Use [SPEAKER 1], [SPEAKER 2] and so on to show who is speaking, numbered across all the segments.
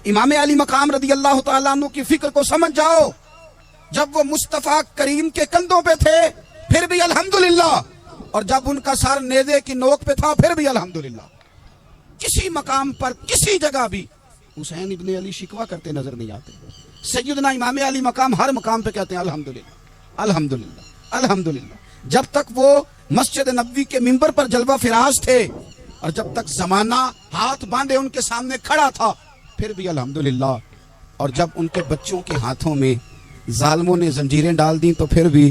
[SPEAKER 1] امام علی مقام رضی اللہ تعالیٰ عنہ کی فکر کو سمجھ جاؤ، جب وہ مصطفیٰ کریم کے کندھوں پہ تھے پھر بھی الحمدللہ، اور جب ان کا سر نیزے کی نوک پہ تھا پھر بھی الحمدللہ۔ کسی مقام پر کسی جگہ بھی حسین ابن علی شکوہ کرتے نظر نہیں آتے۔ سیدنا امام علی مقام ہر مقام پہ کہتے ہیں الحمدللہ الحمدللہ الحمدللہ۔ جب تک وہ مسجد نبوی کے منبر پر جلوہ فراز تھے اور جب تک زمانہ ہاتھ باندھے ان کے سامنے کھڑا تھا پھر بھی الحمدللہ، اور جب ان کے بچوں کے ہاتھوں میں ظالموں نے زنجیریں ڈال دیں تو پھر بھی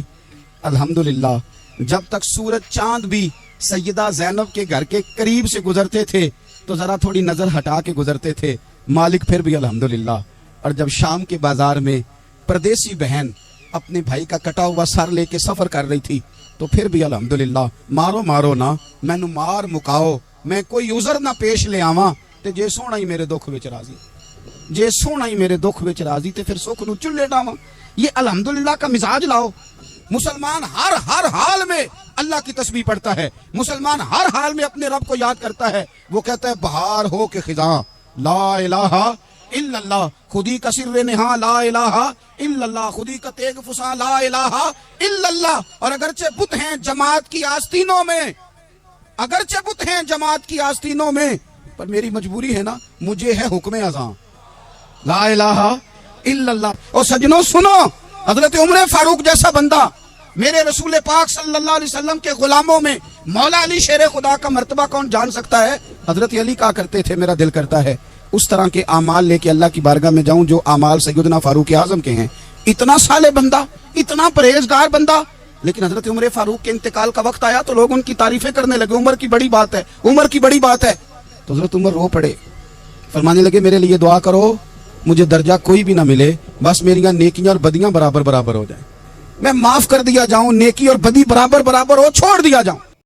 [SPEAKER 1] الحمدللہ۔ جب تک سورج چاند بھی سیدہ زینب کے گھر کے قریب سے گزرتے تھے تو ذرا تھوڑی نظر ہٹا کے گزرتے تھے مالک، پھر بھی الحمدللہ۔ اور جب شام کے بازار میں پردیسی بہن اپنے بھائی کا کٹا ہوا سر لے کے سفر کر رہی تھی تو پھر بھی الحمدللہ۔ مارو مارو نہ مینو مار مکاؤ، میں کوئی عذر نہ پیش لے آواں تے جے سونا ہی میرے دکھ وچ راضی، جے سونا ہی میرے دکھ وچ راضی تے پھر سکھ نو چلے ڈاواں۔ یہ الحمدللہ کا مزاج لاؤ۔ مسلمان ہر حال میں اللہ کی تسبیح پڑھتا ہے، مسلمان ہر حال میں اپنے رب کو یاد کرتا ہے۔ وہ کہتا ہے بہار ہو کے خزاں لا الہ الا اللہ، خودی کا سر نہاں لا الہ الا اللہ، خودی کا تیغ فساں لا الہ الا اللہ۔ اور اگرچہ بت ہیں جماعت کی آستینوں میں، اگرچہ بت ہیں جماعت کی آستینوں میں، پر میری مجبوری ہے نا، مجھے ہے حکم اذاں لا الہ الا اللہ۔ اور سجنوں سنو، حضرت عمر فاروق جیسا بندہ میرے رسول پاک صلی اللہ علیہ وسلم کے غلاموں میں مولا علی شیر خدا کا مرتبہ کون جان سکتا ہے؟ حضرت علی کہا کرتے تھے میرا دل کرتا ہے اس طرح کے اعمال لے کے اللہ کی بارگاہ میں جاؤں جو اعمال سیدنا فاروق اعظم کے ہیں۔ اتنا صالح بندہ، اتنا پرہیزگار بندہ، لیکن حضرت عمر فاروق کے انتقال کا وقت آیا تو لوگ ان کی تعریفیں کرنے لگے، عمر کی بڑی بات ہے، عمر کی بڑی بات ہے۔ تو حضرت عمر رو پڑے، فرمانے لگے میرے لیے دعا کرو، مجھے درجہ کوئی بھی نہ ملے، بس میری نیکیاں اور بدیاں برابر برابر ہو جائیں، میں معاف کر دیا جاؤں، نیکی اور بدی برابر برابر ہو، چھوڑ دیا جاؤں۔